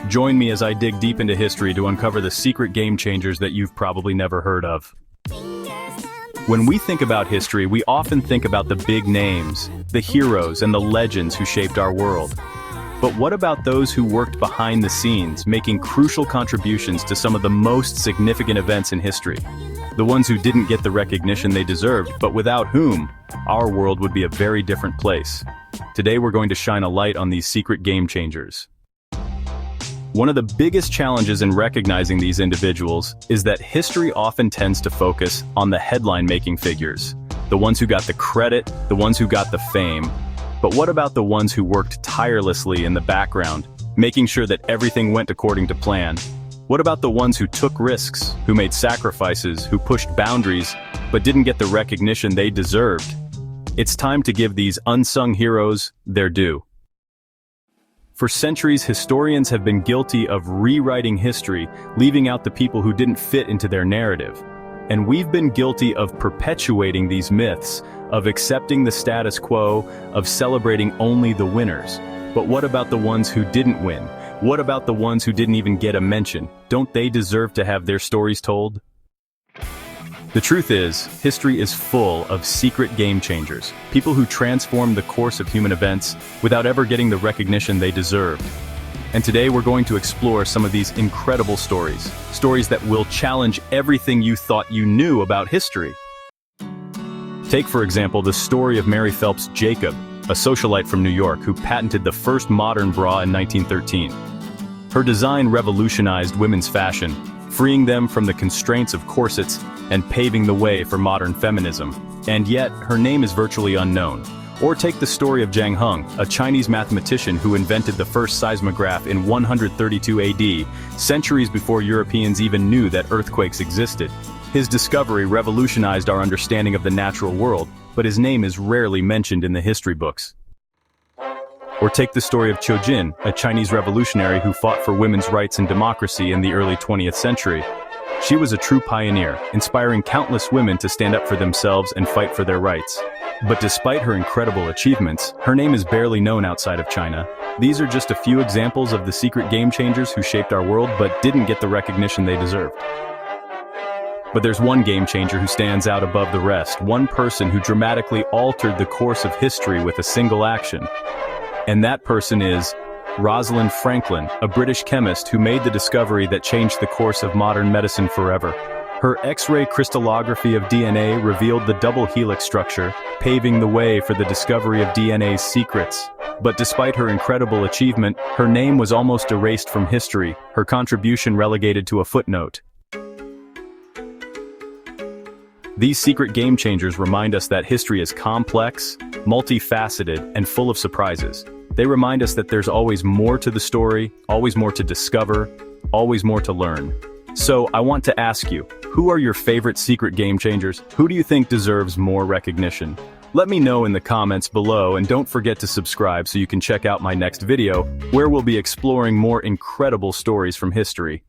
Join me as I dig deep into history to uncover the secret game changers that you've probably never heard of. When we think about history, we often think about the big names, the heroes and the legends who shaped our world. But what about those who worked behind the scenes, making crucial contributions to some of the most significant events in history? The ones who didn't get the recognition they deserved, but without whom, our world would be a very different place. Today we're going to shine a light on these secret game changers. One of the biggest challenges in recognizing these individuals is that history often tends to focus on the headline-making figures, the ones who got the credit, the ones who got the fame. But what about the ones who worked tirelessly in the background, making sure that everything went according to plan? What about the ones who took risks, who made sacrifices, who pushed boundaries, but didn't get the recognition they deserved? It's time to give these unsung heroes their due. For centuries, historians have been guilty of rewriting history, leaving out the people who didn't fit into their narrative. And we've been guilty of perpetuating these myths, of accepting the status quo, of celebrating only the winners. But what about the ones who didn't win? What about the ones who didn't even get a mention? Don't they deserve to have their stories told? The truth is, history is full of secret game changers, people who transformed the course of human events without ever getting the recognition they deserved. And today we're going to explore some of these incredible stories, stories that will challenge everything you thought you knew about history. Take, for example, the story of Mary Phelps Jacob, a socialite from New York who patented the first modern bra in 1913. Her design revolutionized women's fashion, freeing them from the constraints of corsets and paving the way for modern feminism. And yet, her name is virtually unknown. Or take the story of Zhang Heng, a Chinese mathematician who invented the first seismograph in 132 AD, centuries before Europeans even knew that earthquakes existed. His discovery revolutionized our understanding of the natural world, but his name is rarely mentioned in the history books. Or take the story of Qiu Jin, a Chinese revolutionary who fought for women's rights and democracy in the early 20th century. She was a true pioneer, inspiring countless women to stand up for themselves and fight for their rights. But despite her incredible achievements, her name is barely known outside of China. These are just a few examples of the secret game changers who shaped our world but didn't get the recognition they deserved. But there's one game changer who stands out above the rest, one person who dramatically altered the course of history with a single action. And that person is Rosalind Franklin, a British chemist who made the discovery that changed the course of modern medicine forever. Her X-ray crystallography of DNA revealed the double helix structure, paving the way for the discovery of DNA's secrets. But despite her incredible achievement, her name was almost erased from history, her contribution relegated to a footnote. These secret game changers remind us that history is complex, multifaceted, and full of surprises. They remind us that there's always more to the story, always more to discover, always more to learn. So, I want to ask you, who are your favorite secret game changers? Who do you think deserves more recognition? Let me know in the comments below, and don't forget to subscribe so you can check out my next video, where we'll be exploring more incredible stories from history.